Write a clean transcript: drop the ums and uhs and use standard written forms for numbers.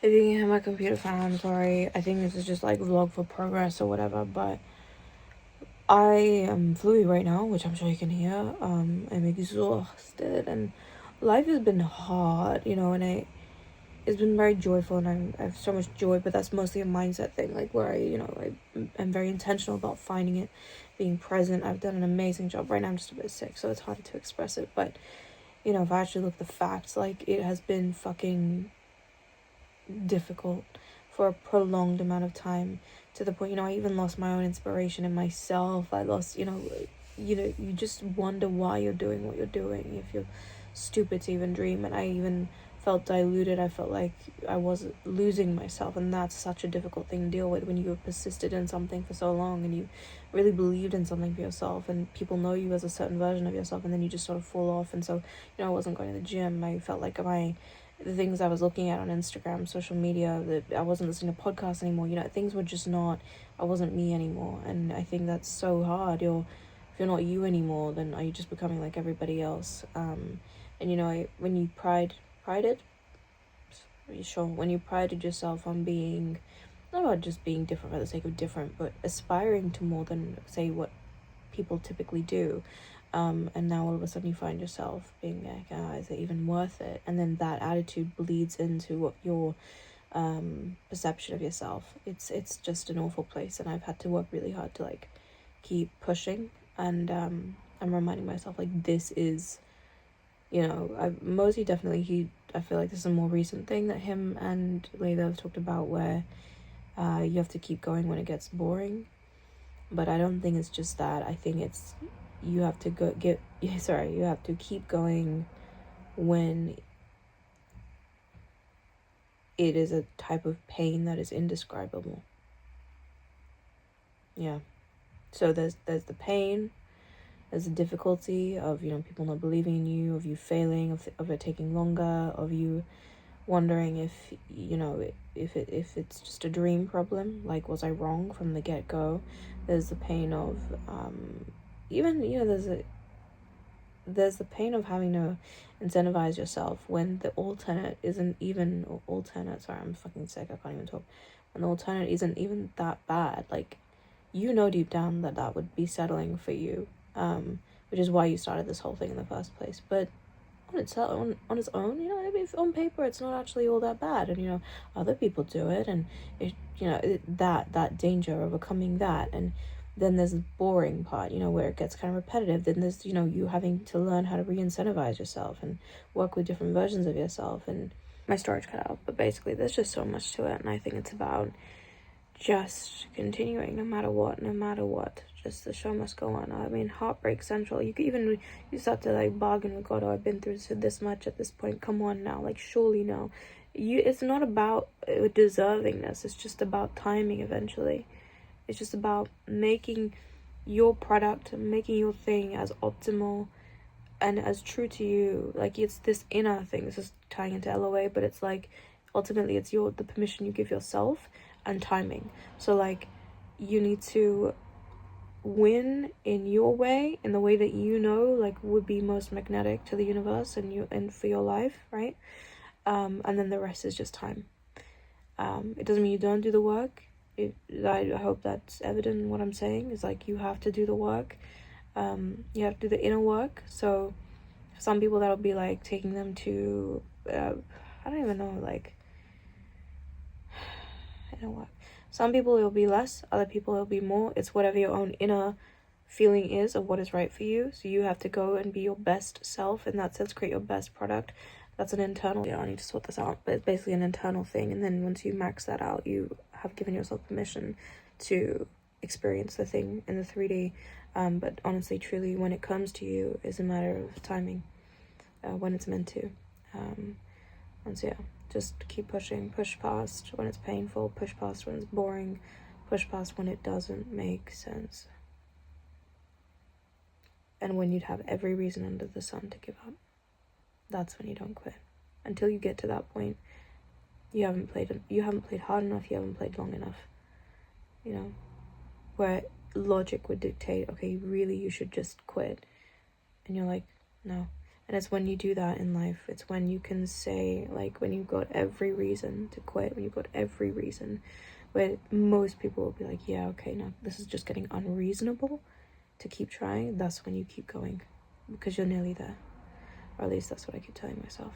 If you can hear my computer fan, I'm sorry. I think this is just like vlog for progress or whatever, but I am fluid right now, which I'm sure you can hear. I'm exhausted and life has been hard, and it's been very joyful and I have so much joy, but that's mostly a mindset thing, like where I'm very intentional about finding it, being present. I've done an amazing job. Right now I'm just a bit sick, so it's harder to express it, but if I actually look at the facts, like it has been fucking difficult for a prolonged amount of time, to the point I even lost my own inspiration in myself. I lost you just wonder why you're doing what you're doing, if you're stupid to even dream. And I even felt diluted. I felt like I was losing myself, and that's such a difficult thing to deal with when you have persisted in something for so long and you really believed in something for yourself and people know you as a certain version of yourself, and then you just sort of fall off. And so I wasn't going to the gym. I felt like the things I was looking at on Instagram, social media, that I wasn't listening to podcasts anymore. Things were just not, I wasn't me anymore. And I think that's so hard. If you're not you anymore, then are you just becoming like everybody else? And when you prided, are you sure? When you prided yourself on being, not about just being different for the sake of different, but aspiring to more than, say, what people typically do. And now all of a sudden you find yourself being like, is it even worth it? And then that attitude bleeds into what your perception of yourself. It's just an awful place, and I've had to work really hard to like keep pushing. And I'm reminding myself like this is, I mostly definitely I feel like this is a more recent thing that him and Layla have talked about, where you have to keep going when it gets boring. But I don't think it's just that. I think it's you have to you have to keep going when it is a type of pain that is indescribable. Yeah. So there's the pain, there's the difficulty of people not believing in you, of you failing, of it taking longer, of you wondering if if it's just a dream problem, like was I wrong from the get-go. There's the pain of even there's the pain of having to incentivize yourself when the alternate isn't even alternate. Sorry, I'm fucking sick. I can't even talk. When the alternate isn't even that bad, like deep down that would be settling for you, which is why you started this whole thing in the first place. But on its own, maybe if on paper it's not actually all that bad, and other people do it, and that danger of overcoming that. And then there's the boring part, where it gets kind of repetitive. Then there's you having to learn how to re-incentivize yourself and work with different versions of yourself. And my storage cut out, but basically there's just so much to it, and I think it's about just continuing no matter what. Just the show must go on. I mean, heartbreak central. You start to like bargain with God. Oh, I've been through this much at this point. Come on now, like surely now. It's not about deservingness. It's just about timing. Eventually, it's just about making your product, making your thing as optimal and as true to you. Like it's this inner thing. This is tying into LOA, but it's like ultimately it's the permission you give yourself and timing. So like you need to win in your way, in the way that like would be most magnetic to the universe and for your life, right? And then the rest is just time. It doesn't mean you don't do the work. I hope that's evident in what I'm saying. Is like you have to do the work. You have to do the inner work. So for some people that'll be like taking them to I don't even know, like inner work. Some people it'll be less, other people it'll be more. It's whatever your own inner feeling is of what is right for you. So you have to go and be your best self, in that sense, create your best product. That's an internal, I need to sort this out, but it's basically an internal thing. And then once you max that out, you have given yourself permission to experience the thing in the 3D. But honestly, truly, when it comes to you, is a matter of timing, when it's meant to. And so yeah, just keep pushing, push past when it's painful, push past when it's boring, push past when it doesn't make sense. And when you'd have every reason under the sun to give up, that's when you don't quit. Until you get to that point, you haven't played hard enough, you haven't played long enough. Where logic would dictate, okay, really you should just quit. And you're like, no. And it's when you do that in life, it's when you can say, like, when you've got every reason to quit, when you've got every reason, where most people will be like, yeah, okay, no, this is just getting unreasonable to keep trying. That's when you keep going, because you're nearly there. Or at least that's what I keep telling myself.